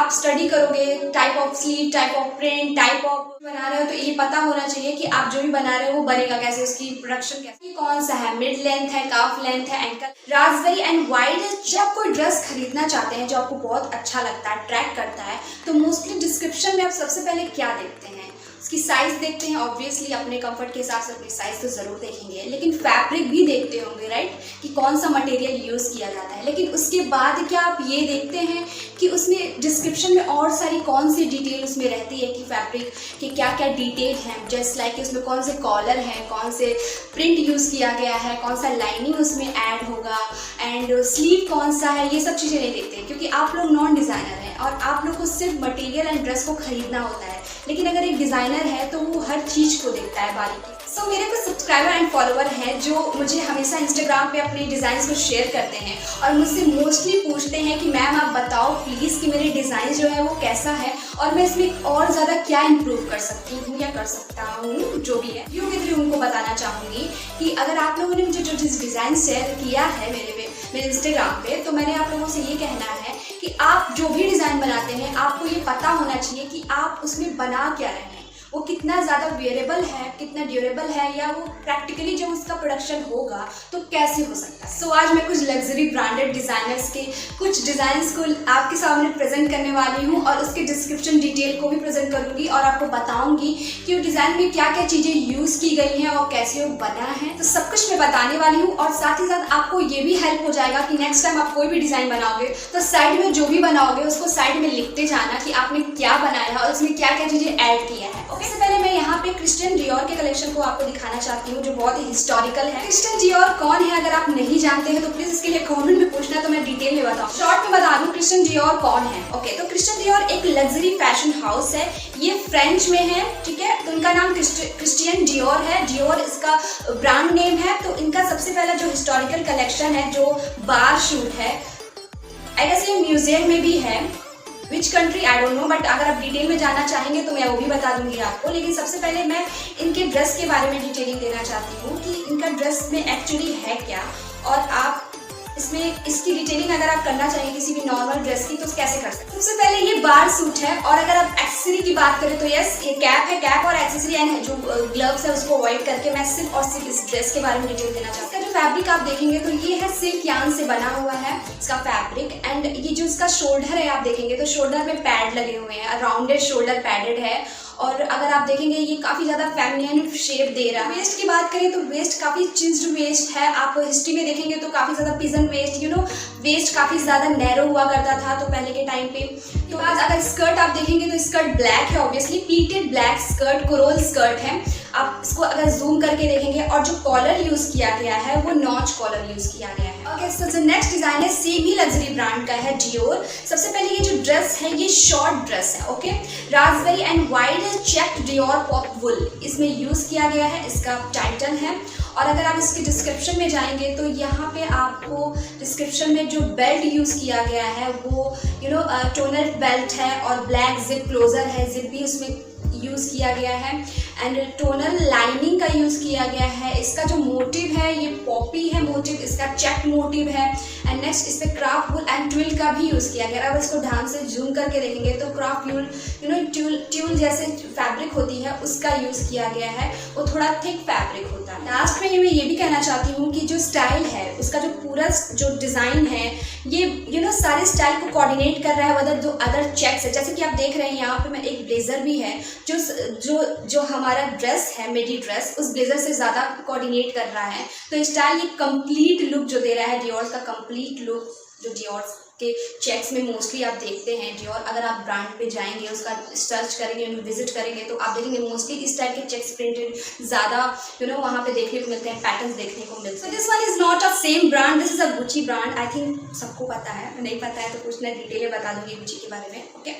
आप स्टडी करोगे type of sleeve, type of print, type of बना रहे हो, तो ये पता होना चाहिए कि आप जो भी बना रहे हो वो बनेगा कैसे, उसकी प्रोडक्शन कैसे, कौन सा है, मिड लेंथ है, काफ लेंथ है, एंकल। रास्पबेरी एंड वाइड, जब आप कोई ड्रेस खरीदना चाहते हैं जो आपको बहुत अच्छा लगता है, अट्रैक्ट करता है, तो मोस्टली डिस्क्रिप्शन में आप सबसे पहले क्या देखते हैं? उसकी साइज देखते हैं। ऑब्वियसली अपने कंफर्ट के हिसाब से अपनी साइज तो जरूर देखेंगे, लेकिन फैब्रिक भी देखते होंगे, राइट, कि कौन सा मटेरियल यूज किया जाता है। लेकिन उसके बाद क्या आप ये देखते हैं कि उसमें डिस्क्रिप्शन में और सारी कौन सी डिटेल उसमें रहती है कि फैब्रिक की क्या क्या डिटेल है, जस्ट लाइक उसमें कौन से कॉलर हैं, कौन से प्रिंट यूज किया गया है, कौन सा लाइनिंग उसमें ऐड होगा, एंड स्लीव कौन सा है, ये सब चीज़ें नहीं देखते हैं, क्योंकि आप लोग नॉन डिज़ाइनर हैं और आप लोग को सिर्फ मटेरियल एंड ड्रेस को खरीदना होता है। लेकिन अगर एक डिज़ाइनर है तो वो हर चीज़ को देखता है बारीकी। सो मेरे कुछ सब्सक्राइबर एंड फॉलोअर हैं जो मुझे हमेशा इंस्टाग्राम पे अपने डिज़ाइंस को शेयर करते हैं और मुझसे मोस्टली पूछते हैं कि मैम आप बताओ प्लीज़ कि मेरे डिज़ाइन जो है वो कैसा है और मैं इसमें और ज़्यादा क्या इम्प्रूव कर सकती हूँ या कर सकता हूँ, जो भी है। वीडियो के थ्रू उनको बताना चाहूँगी कि अगर आप लोगों ने मुझे जो डिज़ाइन शेयर किया है मेरे इंस्टाग्राम पे, तो मैंने आप लोगों से ये कहना है कि आप जो भी डिज़ाइन बनाते हैं आपको ये पता होना चाहिए कि आप उसमें बना क्या रहे हैं, वो कितना ज़्यादा वेरेबल है, कितना ड्यूरेबल है, या वो प्रैक्टिकली जब उसका प्रोडक्शन होगा तो कैसे हो सकता है। सो आज मैं कुछ लग्जरी ब्रांडेड डिज़ाइनर्स के कुछ डिज़ाइंस को आपके सामने प्रेजेंट करने वाली हूँ और उसके डिस्क्रिप्शन डिटेल को भी प्रेजेंट करूँगी और आपको बताऊँगी कि वो डिज़ाइन में क्या क्या चीज़ें यूज़ की गई हैं और कैसे वो बना है। तो सब कुछ मैं बताने वाली हूँ और साथ ही साथ आपको ये भी हेल्प हो जाएगा कि नेक्स्ट टाइम आप कोई भी डिज़ाइन बनाओगे तो साइड में जो भी बनाओगे उसको साइड में लिखते जाना कि आपने क्या बनाया है और उसमें क्या क्या चीज़ें ऐड किया है। ओके, सबसे पहले मैं यहाँ पे क्रिश्चियन डियोर के कलेक्शन को आपको दिखाना चाहती हूँ जो बहुत ही हिस्टोरिकल है। क्रिश्चियन डियोर कौन है, अगर आप नहीं जानते हैं तो प्लीज इसके लिए कमेंट में पूछना तो मैं डिटेल में बताऊँ। शॉर्ट में बता दूँ क्रिश्चियन डियोर कौन है। ओके, तो क्रिश्चियन डियोर एक लग्जरी फैशन हाउस है, ये फ्रेंच में है, ठीक है। तो इनका नाम क्रिश्चियन डियोर है, डियोर इसका ब्रांड नेम है। तो इनका सबसे पहला जो हिस्टोरिकल कलेक्शन है जो बार शूट है, आई गेस ये म्यूजियम में भी है, which country I don't know, but अगर आप डिटेल में जानना चाहेंगे तो मैं वो भी बता दूंगी आपको। लेकिन सबसे पहले मैं इनके ड्रेस के बारे में डिटेलिंग देना चाहती हूँ कि इनका ड्रेस में एक्चुअली है क्या, और आप इसमें इसकी डिटेलिंग अगर आप करना चाहेंगे किसी भी नॉर्मल ड्रेस की तो कैसे कर सकते हैं। सबसे पहले ये बार सूट है, और अगर आप एक्सेसरी की बात करें तो यस ये कैप है, कैप और एक्सेसरी एंड जो ग्लव्स है उसको अवॉइड करके मैं सिर्फ और सिर्फ इस ड्रेस के बारे में डिटेल देना चाहती हूँ। जो फैब्रिक आप देखेंगे तो ये है सिल्क यार्न से बना हुआ है इसका फैब्रिक, एंड ये जो इसका शोल्डर है आप देखेंगे तो शोल्डर में पैड लगे हुए हैं, राउंडेड शोल्डर पैडेड है, और अगर आप देखेंगे ये काफ़ी ज़्यादा फेमिनिन शेप दे रहा है। वेस्ट की बात करें तो वेस्ट काफ़ी चिंज्ड वेस्ट है, आप हिस्ट्री में देखेंगे तो काफ़ी ज़्यादा पिजन वेस्ट, वेस्ट काफ़ी ज़्यादा नैरो हुआ करता था तो पहले के टाइम पे। तो आज अगर स्कर्ट आप देखेंगे तो स्कर्ट ब्लैक है, obviously pleated black skirt, Corel skirt है। आप इसको अगर जूम करके देखेंगे, और जो कॉलर यूज़ किया गया है वो नॉच कॉलर यूज़ किया गया है। ओके, सो जो नेक्स्ट डिज़ाइन है सेम ही लग्जरी ब्रांड का है, डियोर। सबसे पहले ये जो ड्रेस है ये शॉर्ट ड्रेस है, okay, raspberry and wide checked Dior pop wool इसमें यूज़ किया गया है, इसका टाइटल है। और अगर आप इसके डिस्क्रिप्शन में जाएंगे तो यहाँ पे आपको डिस्क्रिप्शन में जो बेल्ट यूज़ किया गया है वो टोनर बेल्ट है, और ब्लैक जिप क्लोजर है, जिप भी उसमें यूज़ किया गया है, एंड टोनल लाइनिंग का यूज़ किया गया है। इसका जो मोटिव है ये पॉपी है मोटिव, इसका चेक मोटिव है, एंड नेक्स्ट इस पर क्राफ्ट वुल एंड ट्विल का भी यूज़ किया गया। अब इसको ध्यान से जूम करके देखेंगे तो क्राफ्ट वुल ट्यूल जैसे फैब्रिक होती है उसका यूज़ किया गया है, वो थोड़ा थिक फैब्रिक होता है। लास्ट में मैं ये भी कहना चाहती हूँ कि जो स्टाइल है उसका जो पूरा जो डिज़ाइन है ये सारे स्टाइल को कोऑर्डिनेट कर रहा है वदर जो अदर चेक्स है। जैसे कि आप देख रहे हैं यहाँ पे मैं एक ब्लेजर भी है जो हमारा ड्रेस है, मिडी ड्रेस, उस ब्लेजर से ज़्यादा कोऑर्डिनेट कर रहा है। तो स्टाइल ये कंप्लीट लुक जो दे रहा है डियोर का, कंप्लीट लुक जो डियोर के चेक्स में मोस्टली आप देखते हैं डियोर। अगर आप ब्रांड पे जाएंगे उसका सर्च करेंगे, विजिट करेंगे तो आप देखेंगे मोस्टली इस टाइप के चेक्स प्रिंटेड ज़्यादा वहाँ पे देखने को मिलते हैं, पैटर्न्स देखने को मिलते हैं। This one is not a same brand, this is a Gucci brand. I think सबको पता है, नहीं पता है तो कुछ ना डिटेल बता दूंगी गुची के बारे में। ओके,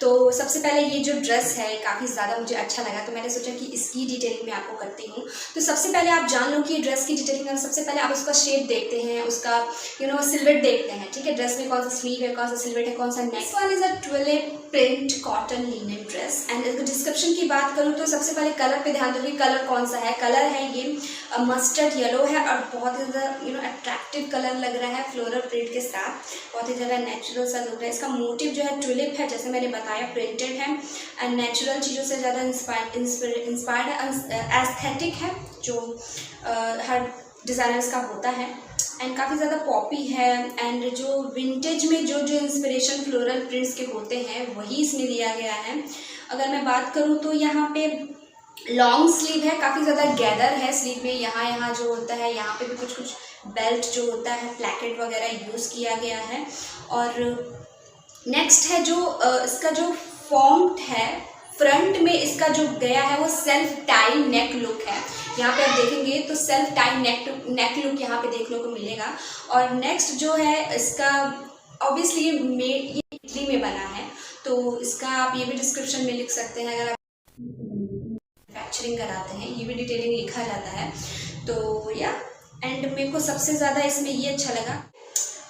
तो सबसे पहले ये जो ड्रेस है काफ़ी ज़्यादा मुझे अच्छा लगा तो मैंने सोचा कि इसकी डिटेलिंग मैं आपको करती हूँ। तो सबसे पहले आप जान लो कि ड्रेस की डिटेलिंग, सबसे पहले आप उसका शेप देखते हैं, उसका सिल्हूट देखते हैं, ठीक है, ड्रेस में कौन कौन सा स्लीव है, कौन सा सिलवेट है, कौन सा नेक। This one is a tulip print cotton linen dress. And इसके डिस्क्रिप्शन की बात करूँ तो सबसे पहले कलर पे ध्यान दो कि कलर कौन सा है। कलर है ये मस्टर्ड येलो है और बहुत ही ज़्यादा अट्रैक्टिव कलर लग रहा है फ्लोरल प्रिंट के साथ, बहुत ही ज़्यादा नेचुरल सा लग रहा है। इसका मोटिव जो है ट्यूलिप है, जैसे मैंने बताया प्रिंटेड है एंड नेचुरल चीज़ों से ज़्यादा इंस्पायर्ड है, एस्थेटिक है जो हर डिज़ाइनर्स का होता है एंड काफ़ी ज़्यादा पॉपी है। एंड जो विंटेज में जो जो इंस्पिरेशन फ्लोरल प्रिंट्स के होते हैं वही इसमें दिया गया है। अगर मैं बात करूँ तो यहाँ पे लॉन्ग स्लीव है, काफ़ी ज़्यादा गैदर है स्लीव में, यहाँ जो होता है यहाँ पे भी कुछ कुछ बेल्ट जो होता है प्लैकेट वगैरह यूज़ किया गया है। और नेक्स्ट है जो इसका जो फॉन्ट है फ्रंट में इसका जो गया है वो सेल्फ टाई नेक लुक है। यहाँ पे आप देखेंगे तो सेल्फ टाई नेक लुक यहाँ पे देखने को मिलेगा। और नेक्स्ट जो है इसका ऑब्वियसली ये इटली में बना है, तो इसका आप ये भी डिस्क्रिप्शन में लिख सकते हैं। अगर आप मैन्युफैक्चरिंग कराते हैं ये भी डिटेलिंग लिखा जाता है। तो या एंड मेरे को सबसे ज़्यादा इसमें ये अच्छा लगा,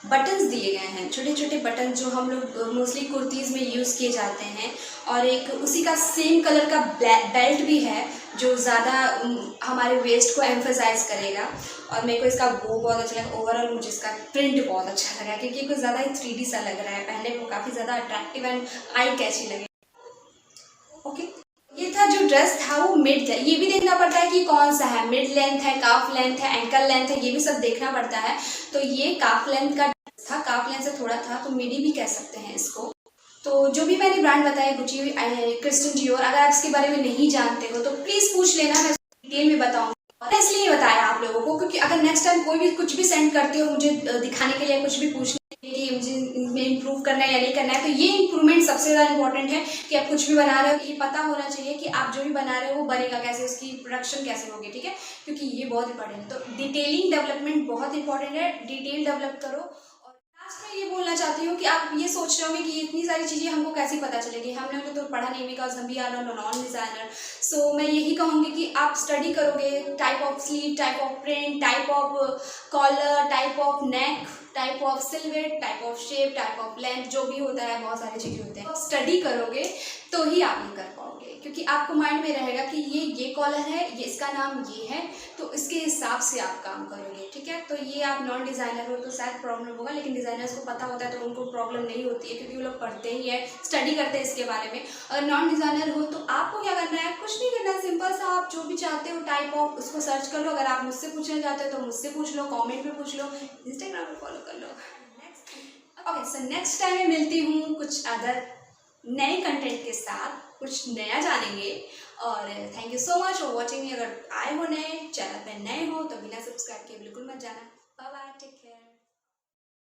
बटन्स दिए गए हैं, छोटे छोटे बटन जो हम लोग मोस्टली कुर्तीज़ में यूज़ किए जाते हैं। और एक उसी का सेम कलर का बेल्ट भी है जो ज़्यादा हमारे वेस्ट को एम्फसाइज करेगा। और मेरे को इसका वो बहुत अच्छा लगा। ओवरऑल मुझे इसका प्रिंट बहुत अच्छा लगा क्योंकि कुछ ज़्यादा ही 3D सा लग रहा है, पहनने को काफ़ी ज़्यादा अट्रैक्टिव एंड आई कैची लगे। ओके, ये था जो ड्रेस था वो मिड था। ये भी देखना पड़ता है कि कौन सा है, मिड लेंथ है, काफ लेंथ है, एंकल लेंथ है, ये भी सब देखना पड़ता है। तो ये काफ लेंथ का था, काफ लेंथ से थोड़ा था तो मिडी भी कह सकते हैं इसको। तो जो भी मैंने ब्रांड बताया गुची, क्रिस्टियन डियोर, अगर आप इसके बारे में नहीं जानते हो तो प्लीज़ पूछ लेना, मैं डिटेल में बताऊँगी। और इसलिए बताया आप लोगों को क्योंकि अगर नेक्स्ट टाइम कोई भी कुछ भी सेंड करते हो मुझे दिखाने के लिए, कुछ भी पूछने के लिए कि मुझे इसमें इम्प्रूव करना है या नहीं करना है, तो ये इम्प्रूवमेंट सबसे ज़्यादा इंपॉर्टेंट है कि आप कुछ भी बना रहे हो ये पता होना चाहिए कि आप जो भी बना रहे हो वो बनेगा कैसे, उसकी प्रोडक्शन कैसे होगी, ठीक है, क्योंकि ये बहुत इंपॉर्टेंट है। तो डिटेलिंग डेवलपमेंट बहुत इंपॉर्टेंट है, डिटेल डेवलप करो। मैं ये बोलना चाहती हूँ कि आप ये सोच रहे होंगे कि इतनी सारी चीज़ें हमको कैसे पता चलेगी, हमने तो पढ़ा नहीं, बिकॉज हम भी आर नॉन डिज़ाइनर। सो मैं यही कहूँगी कि आप स्टडी करोगे type of sleeve, type of print, type of collar, type of neck, type of silhouette, type of shape, type of length, जो भी होता है बहुत सारी चीज़ें होते हैं। आप स्टडी करोगे तो ही आप ये कर पाओगे क्योंकि आपको माइंड में रहेगा कि ये कॉलर है, ये इसका नाम ये है, तो इसके हिसाब से आप काम करोगे, ठीक है। तो ये आप नॉन डिज़ाइनर हो तो शायद प्रॉब्लम होगा, लेकिन डिज़ाइनर्स को पता होता है तो उनको प्रॉब्लम नहीं होती है क्योंकि वो लोग पढ़ते ही है, स्टडी करते हैं इसके बारे में। अगर नॉन डिज़ाइनर हो तो आपको क्या करना है, कुछ नहीं करना, सिंपल सा आप जो भी चाहते हो टाइप ऑफ उसको सर्च कर लो। अगर आप मुझसे पूछना चाहते हो तो मुझसे पूछ लो, कॉमेंट में पूछ लो, इंस्टाग्राम पर फॉलो कर लो। ओके, सो नेक्स्ट टाइम मैं मिलती हूँ कुछ अदर नए कंटेंट के साथ, कुछ नया जानेंगे। और thank you so much for watching मी। अगर आए हो नए चैनल पे नए हो तो बिना सब्सक्राइब किए बिल्कुल मत जाना।